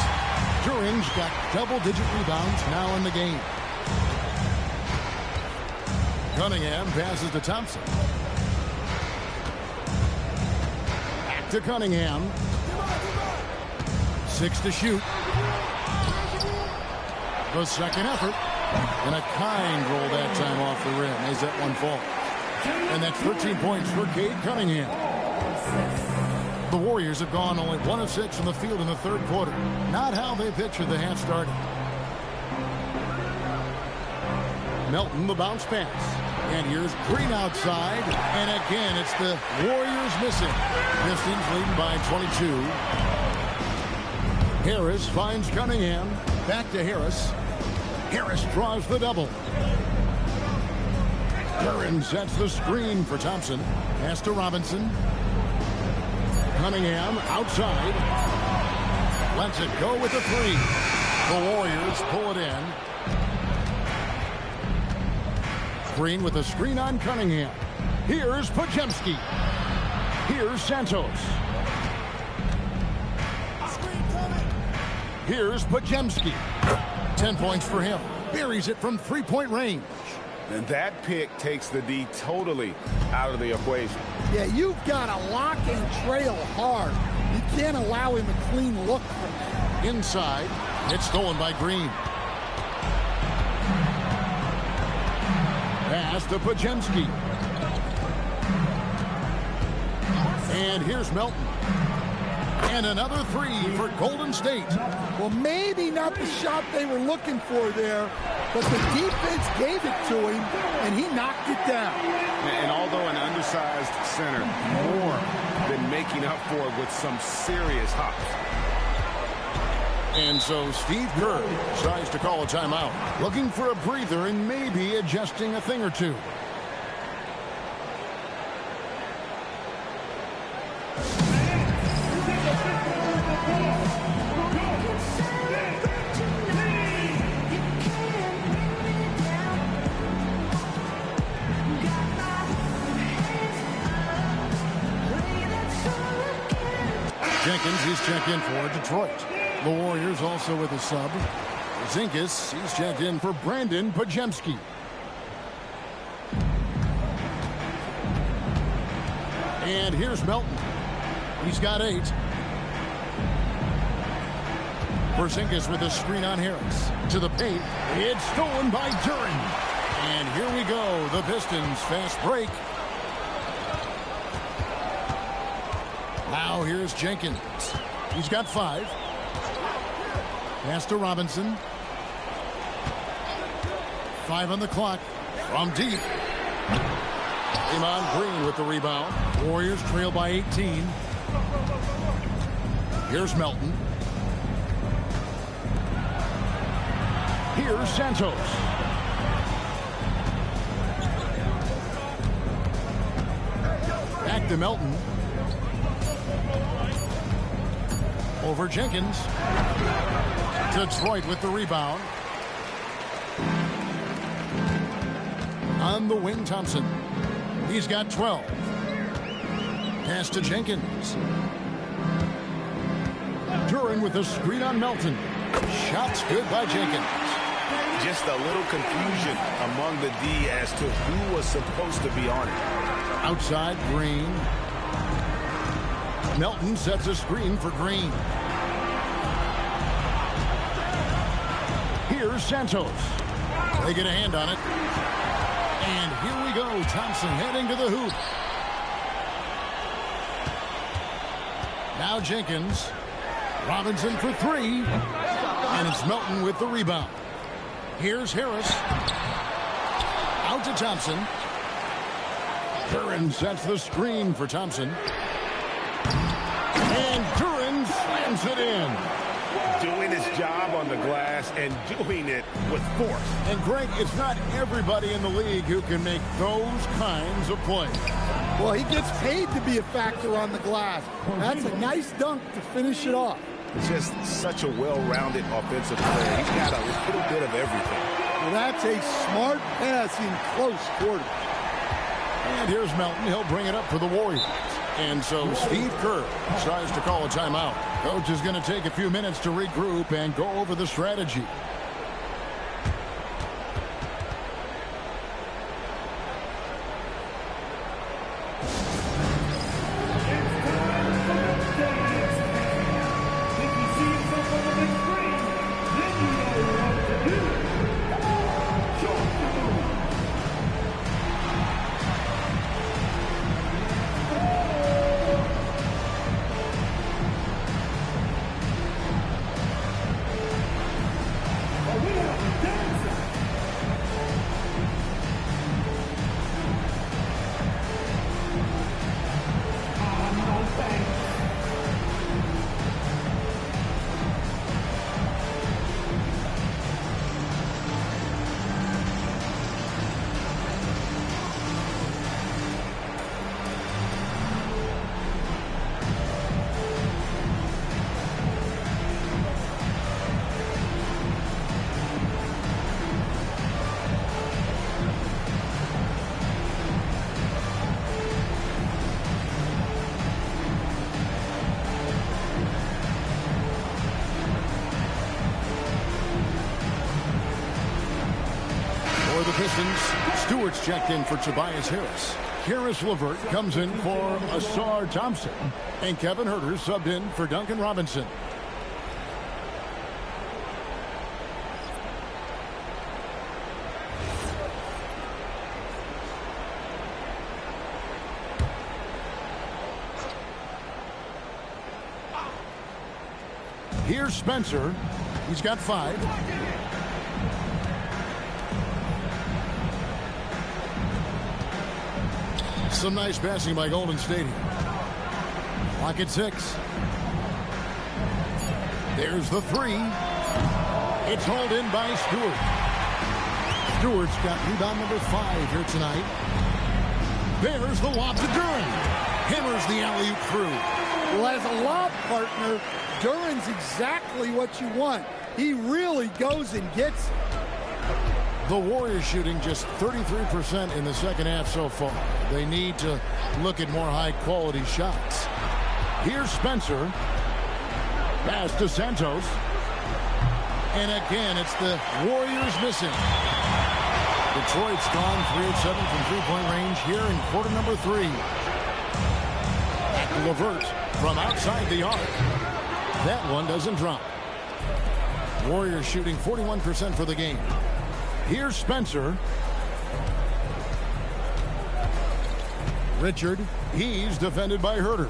Duran's got double-digit rebounds now in the game. Cunningham passes to Thompson. Back to Cunningham. 6 to shoot. The second effort. And a kind roll that time off the rim as that one falls. And that's 13 points for Cade Cunningham. The Warriors have gone only 1 of 6 from the field in the third quarter. Not how they pictured the half started. Melton, the bounce pass. And here's Green outside. And again, it's the Warriors missing. Pistons leading by 22. Harris finds Cunningham. Back to Harris. Harris draws the double. Duran sets the screen for Thompson. Pass to Robinson. Cunningham outside. Lets it go with the 3. The Warriors pull it in. Green with a screen on Cunningham. Here's Pajemski. Here's Santos. Here's Pajemski. 10 points for him. Buries it from 3-point range. And that pick takes the D totally out of the equation. Yeah, you've got to lock and trail hard. You can't allow him a clean look from that. Inside. It's stolen by Green. Pass to Pajemski. And here's Melton. And another 3 for Golden State. Well, maybe not the shot they were looking for there, but the defense gave it to him, and he knocked it down. And although an undersized center, more than making up for it with some serious hops. And so Steve Kerr tries to call a timeout, looking for a breather and maybe adjusting a thing or two. Jenkins, he's checked in for Detroit. The Warriors also with a sub. Zinkas, he's checked in for Brandon Pajemski. And here's Melton. He's got 8. Zinkas with a screen on Harris. To the paint. It's stolen by Duran. And here we go. The Pistons fast break. Now here's Jenkins. He's got 5. Pass to Robinson. 5 on the clock. From deep. Draymond Green with the rebound. Warriors trail by 18. Here's Melton. Here's Santos. Back to Melton. Over Jenkins. Detroit with the rebound. On the wing, Thompson. He's got 12. Pass to Jenkins. Duran with a screen on Melton. Shots good by Jenkins. Just a little confusion among the D as to who was supposed to be on it. Outside, Green. Melton sets a screen for Green. Here's Santos. They get a hand on it. And here we go. Thompson heading to the hoop. Now Jenkins. Robinson for three. And it's Melton with the rebound. Here's Harris. Out to Thompson. Duran sets the screen for Thompson. And Duran slams it in. Doing his job on the glass and doing it with force. And Greg, it's not everybody in the league who can make those kinds of plays. Well, he gets paid to be a factor on the glass. That's a nice dunk to finish it off. Just such a well-rounded offensive player. He's got a little bit of everything. Well, that's a smart pass in close quarters. And here's Melton. He'll bring it up for the Warriors. And so Steve Kerr tries to call a timeout. Coach is going to take a few minutes to regroup and go over the strategy. Pistons. Stewart's checked in for Tobias Harris. Karis LeVert comes in for Asar Thompson. And Kevin Huerter subbed in for Duncan Robinson. Here's Spencer. He's got 5. Some nice passing by Golden State here. Clock at 6. There's the 3. It's hauled in by Stewart. Stewart's got rebound number 5 here tonight. There's the lob to Duran. Hammers the alley-oop through. Well, as a lob partner, Duran's exactly what you want. He really goes and gets it. The Warriors shooting just 33% in the second half so far. They need to look at more high-quality shots. Here's Spencer. Pass to Santos. And again, it's the Warriors missing. Detroit's gone 3 of 7 from three-point range here in quarter number 3. Back to LeVert from outside the arc. That one doesn't drop. Warriors shooting 41% for the game. Here's Spencer. Richard. He's defended by Huerter.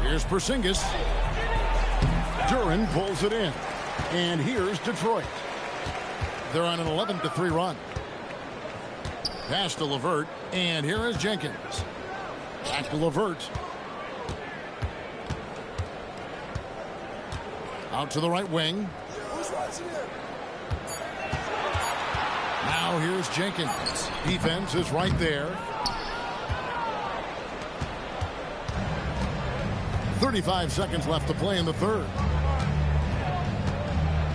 Here's Porzingis. Duran pulls it in. And here's Detroit. They're on an 11-3 run. Pass to LeVert. And here is Jenkins. Back to LeVert. Out to the right wing. Now here's Jenkins. Defense is right there. 35 seconds left to play in the third.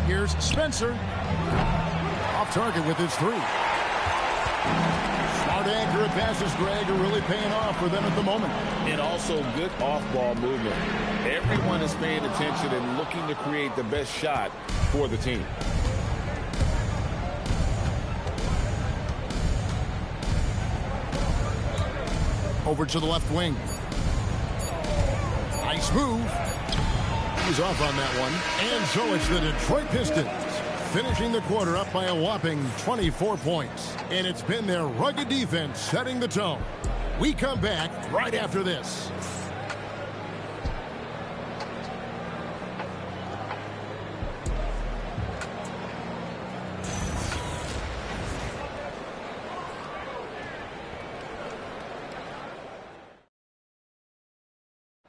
Here's Spencer. Off target with his 3. Smart accurate passes, Greg, are really paying off for them at the moment. And also good off-ball movement. Everyone is paying attention and looking to create the best shot for the team. Over to the left wing. Nice move. He's off on that one. And so it's the Detroit Pistons finishing the quarter up by a whopping 24 points. And it's been their rugged defense setting the tone. We come back right after this.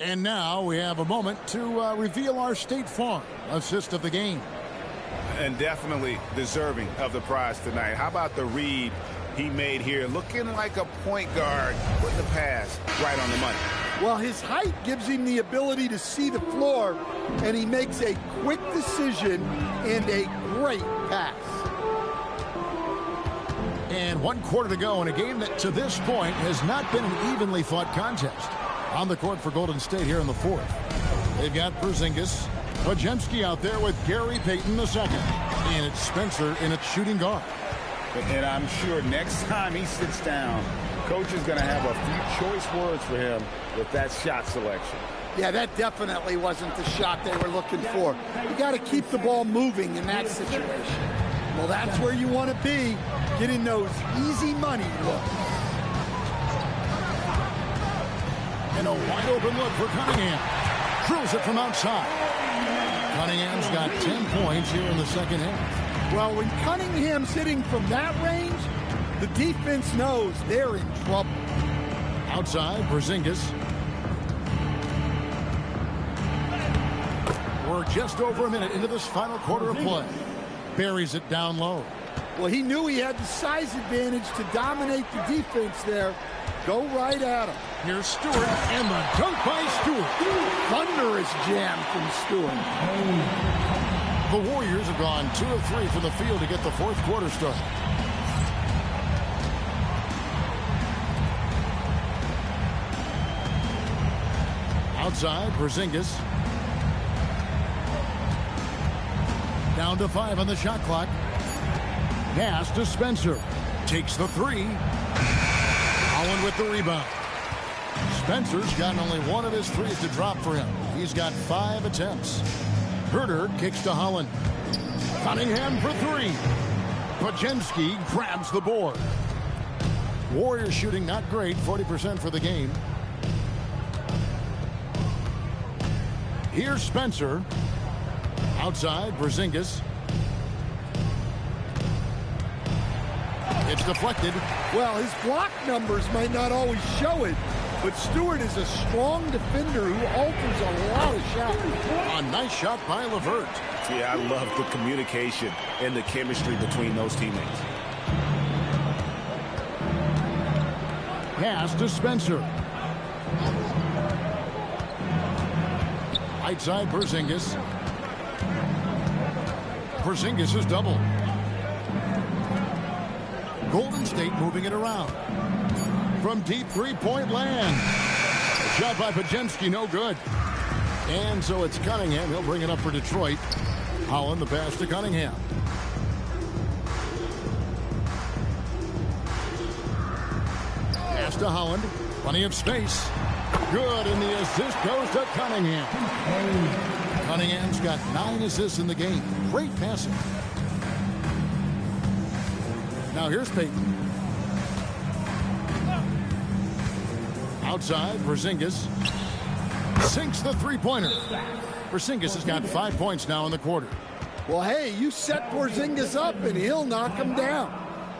And now we have a moment to reveal our State Farm assist of the game. And definitely deserving of the prize tonight. How about the read he made here? Looking like a point guard, putting the pass right on the money. Well, his height gives him the ability to see the floor, and he makes a quick decision and a great pass. And 1 quarter to go in a game that to this point has not been an evenly fought contest. On the court for Golden State here in the fourth. They've got Porzingis, Pajemski out there with Gary Payton II. And it's Spencer in its shooting guard. And I'm sure next time he sits down, coach is going to have a few choice words for him with that shot selection. Yeah, that definitely wasn't the shot they were looking for. You got to keep the ball moving in that situation. Well, that's where you want to be, getting those easy money looks. And a wide open look for Cunningham. Drills it from outside. Cunningham's got 10 points here in the second half. Well, when Cunningham's hitting from that range, the defense knows they're in trouble. Outside, Porzingis. We're just over a minute into this final quarter of play. Buries it down low. Well, he knew he had the size advantage to dominate the defense there. Go right at him. Here's Stewart, and the dunk by Stewart. Thunderous jam from Stewart. The Warriors have gone 2 of 3 from the field to get the fourth quarter started. Outside, Porzingis. Down to 5 on the shot clock. Pass to Spencer. Takes the 3. Holland with the rebound. Spencer's gotten only 1 of his 3s to drop for him. He's got 5 attempts. Herter kicks to Holland. Cunningham for 3. Pajemski grabs the board. Warriors shooting not great, 40% for the game. Here's Spencer. Outside, Porzingis. It's deflected. Well, his block numbers might not always show it, but Stewart is a strong defender who alters a lot of shots. A nice shot by LeVert. Yeah, I love the communication and the chemistry between those teammates. Pass to Spencer. Right side, Porzingis. Porzingis is doubled. Golden State moving it around. From deep three-point land. Shot by Pajemski, no good. And so it's Cunningham. He'll bring it up for Detroit. Holland, the pass to Cunningham. Pass to Holland. Plenty of space. Good, and the assist goes to Cunningham. Cunningham's got 9 assists in the game. Great passing. Now here's Payton. Outside, Porzingis. Sinks the three-pointer. Porzingis has got 5 points now in the quarter. Well, hey, you set Porzingis up and he'll knock him down.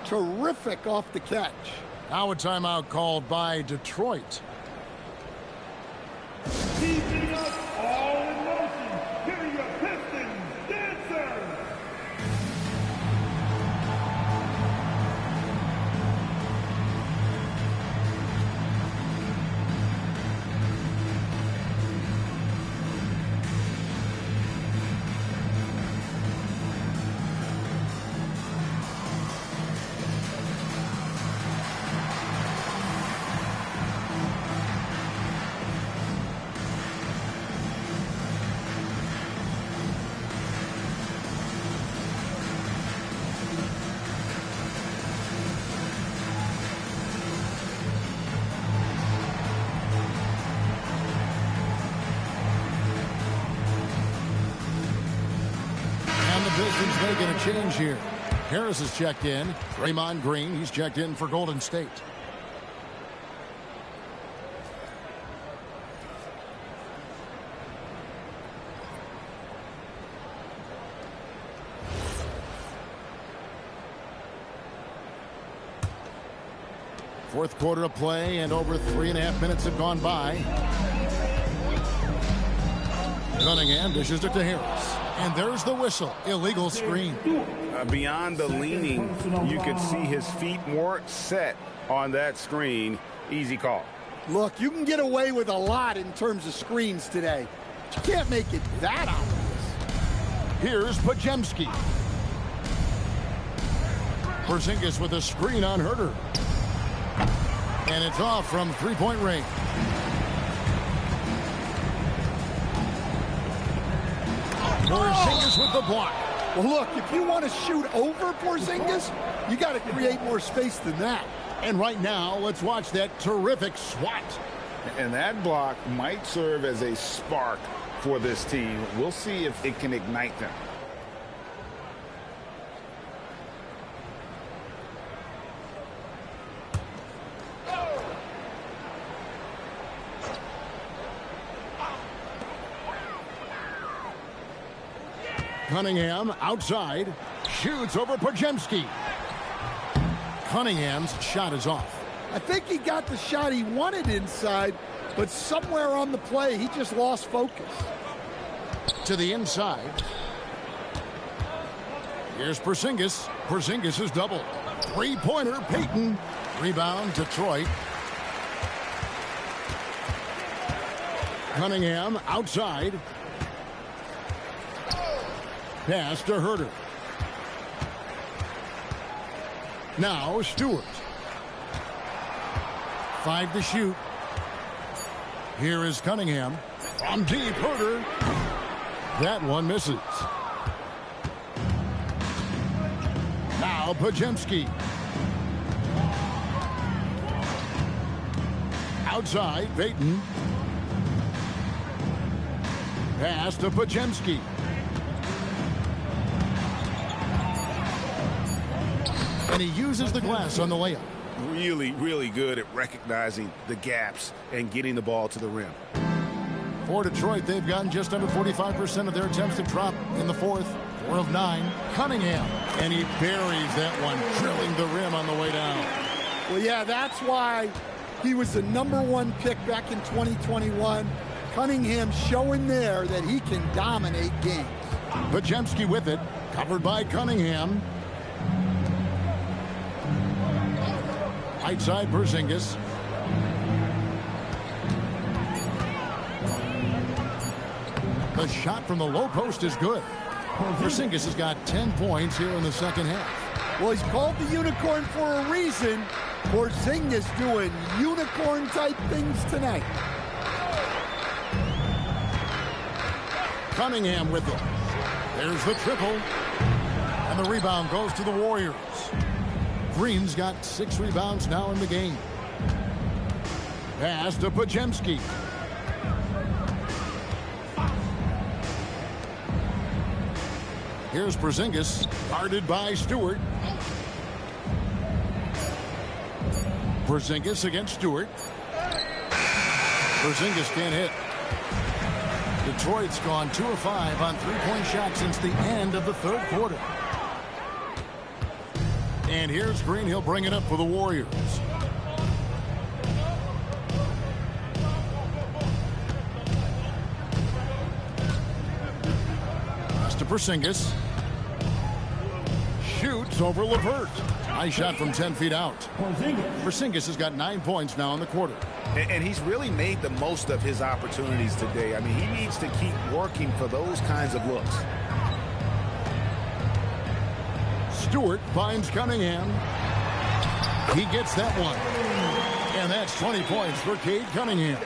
Terrific off the catch. Now a timeout called by Detroit. Keeping us all in motion. Here are your Pistons dancers. Pistons making a change here. Harris is checked in. Draymond Green, he's checked in for Golden State. Fourth quarter of play, and over 3.5 minutes have gone by. Cunningham dishes it to Harris. And there's the whistle. Illegal screen. Beyond the leaning, you could see his feet weren't set on that screen. Easy call. Look, you can get away with a lot in terms of screens today. But you can't make it that obvious. Here's Pajemski. Porzingis with a screen on Herter. And it's off from three-point range. Porzingis with the block. Well, look, if you want to shoot over Porzingis, you got to create more space than that. And right now, let's watch that terrific swat. And that block might serve as a spark for this team. We'll see if it can ignite them. Cunningham outside, shoots over Podziemski. Cunningham's shot is off. I think he got the shot he wanted inside, but somewhere on the play, he just lost focus. To the inside. Here's Porzingis. Porzingis is doubled. Three-pointer, Payton. Rebound, Detroit. Cunningham outside. Pass to Herter. Now Stewart. 5 to shoot. Here is Cunningham. From deep, Herter. That one misses. Now Podziemski. Outside, Payton. Pass to Podziemski. And he uses the glass on the layup. Really, really good at recognizing the gaps and getting the ball to the rim. For Detroit, they've gotten just under 45% of their attempts to drop in the fourth. 4 of 9. Cunningham. And he buries that one, drilling the rim on the way down. Well, yeah, that's why he was the #1 pick back in 2021. Cunningham showing there that he can dominate games. Podziemski with it. Covered by Cunningham. Right side, Porzingis. The shot from the low post is good. Porzingis has got 10 points here in the second half. Well, he's called the unicorn for a reason. Porzingis doing unicorn-type things tonight. Cunningham with it. There's the triple. And the rebound goes to the Warriors. Green's got 6 rebounds now in the game. Pass to Podziemski. Here's Porzingis, guarded by Stewart. Porzingis against Stewart. Porzingis can't hit. Detroit's gone 2 of 5 on three-point shots since the end of the third quarter. And here's Green. He'll bring it up for the Warriors. Pass to Porzingis. Shoots over LeVert. Nice shot from 10 feet out. Porzingis has got 9 points now in the quarter. And he's really made the most of his opportunities today. I mean, he needs to keep working for those kinds of looks. Stewart finds Cunningham. He gets that one. And that's 20 points for Cade Cunningham.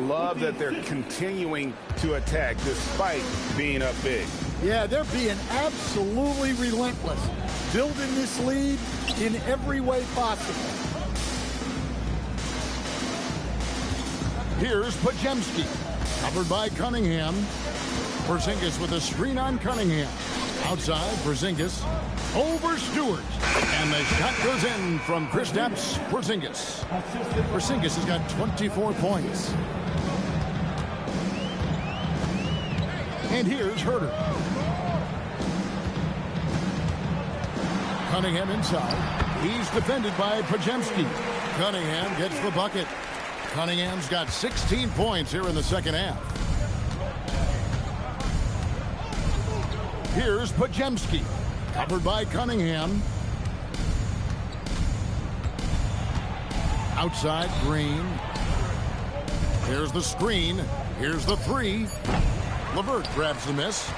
Love that they're continuing to attack despite being up big. Yeah, they're being absolutely relentless. Building this lead in every way possible. Here's Podziemski. Covered by Cunningham. Porzingis with a screen on Cunningham. Outside, Porzingis. Over Stewart. And the shot goes in from Kristaps Porzingis. Porzingis has got 24 points. And here's Herter. Cunningham inside. He's defended by Podziemski. Cunningham gets the bucket. Cunningham's got 16 points here in the second half. Here's Podziemski. Covered by Cunningham. Outside, Green. Here's the screen. Here's the three. LeVert grabs the miss.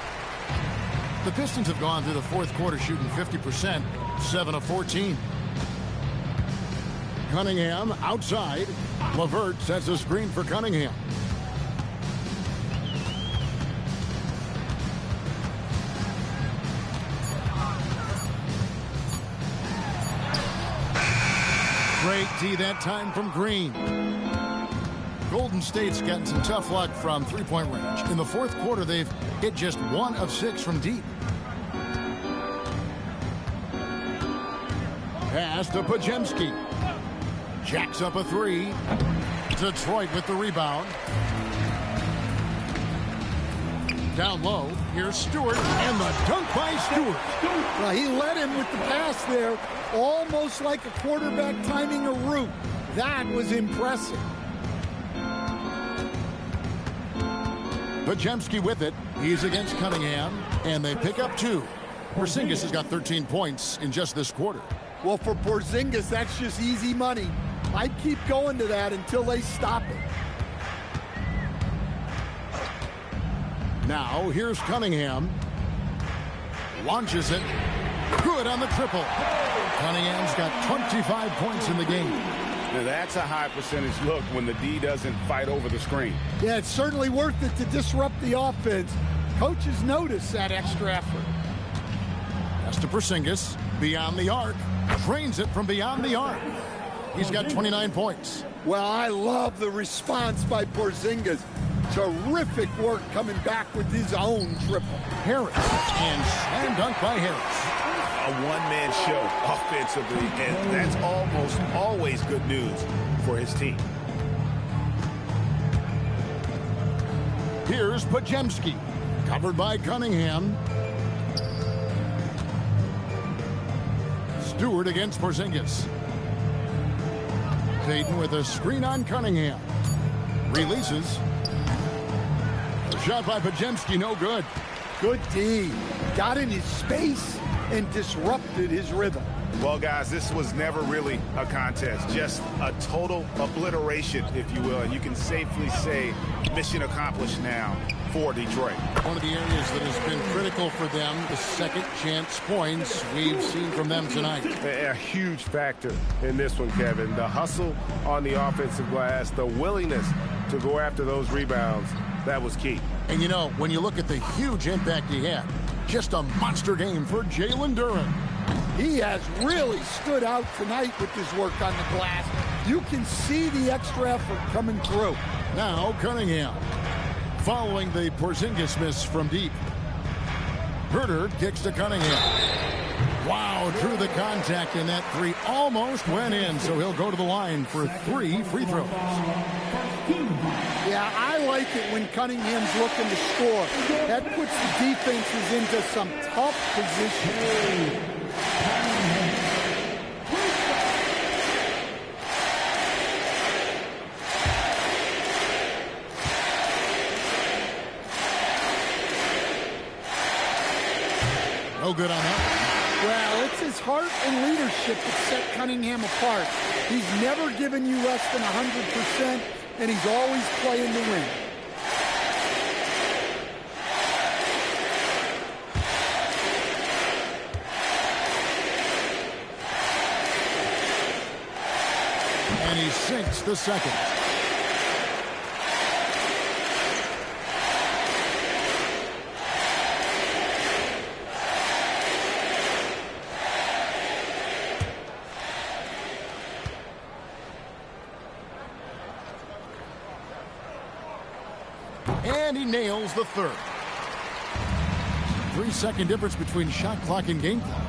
The Pistons have gone through the fourth quarter shooting 50%, 7 of 14. Cunningham outside. LeVert sets a screen for Cunningham. Great D that time from Green. Golden State's gotten some tough luck from three-point range. In the fourth quarter, they've hit just 1 of 6 from deep. Pass to Podziemski. Jacks up a three. Detroit with the rebound. Down low. Here's Stewart, and the dunk by Stewart. Well, he led him with the pass there, almost like a quarterback timing a route. That was impressive. Podziemski with it. He's against Cunningham, and they pick up 2. Porzingis has got 13 points in just this quarter. Well, for Porzingis, that's just easy money. I'd keep going to that until they stop it. Now, here's Cunningham. Launches it. Good on the triple. Cunningham's got 25 points in the game. Now that's a high percentage look when the D doesn't fight over the screen. Yeah, it's certainly worth it to disrupt the offense. Coaches notice that extra effort. Pass to Porzingis. Beyond the arc. Drains it from beyond the arc. He's got 29 points. Well, I love the response by Porzingis. Terrific work coming back with his own triple. Harris. And slam dunk by Harris. A one-man show offensively, and that's almost always good news for his team. Here's Podziemski. Covered by Cunningham. Stewart against Porzingis. Payton with a screen on Cunningham. Releases. Shot by Podziemski, no good. Good D. Got in his space and disrupted his rhythm. Well, guys, this was never really a contest, just a total obliteration, if you will. And you can safely say mission accomplished now for Detroit. One of the areas that has been critical for them, the second chance points we've seen from them tonight. A huge factor in this one, Kevin. The hustle on the offensive glass, the willingness to go after those rebounds, that was key. And, you know, when you look at the huge impact he had, just a monster game for Jalen Duren. He has really stood out tonight with his work on the glass. You can see the extra effort coming through. Now Cunningham, following the Porzingis miss from deep. Herter kicks to Cunningham. Wow, drew the contact, and that three almost went in, so he'll go to the line for 3 free throws. Yeah, I like it when Cunningham's looking to score. That puts the defenses into some tough position. No good on that. Well, it's his heart and leadership that set Cunningham apart. He's never given you less than 100%, and he's always playing to win. And he sinks the second. And he nails the third. 3-second difference between shot clock and game clock.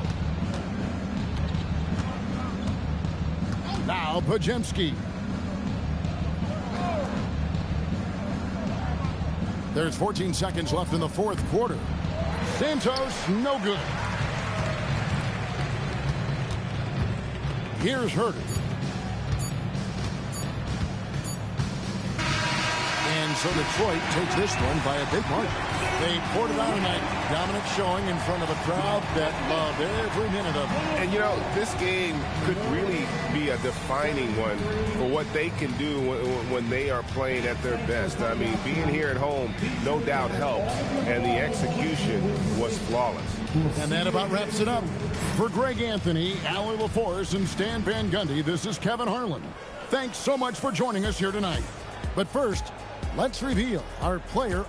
Now Pajemski. There's 14 seconds left in the fourth quarter. Santos, no good. Here's Herter. And so Detroit takes this one by a big margin. They poured it out tonight. Dominant showing in front of a crowd that loved every minute of it. And, you know, this game could really be a defining one for what they can do when they are playing at their best. I mean, being here at home no doubt helps, and the execution was flawless. And that about wraps it up. For Greg Anthony, Allie LaForce, and Stan Van Gundy, this is Kevin Harlan. Thanks so much for joining us here tonight. But first, let's reveal our player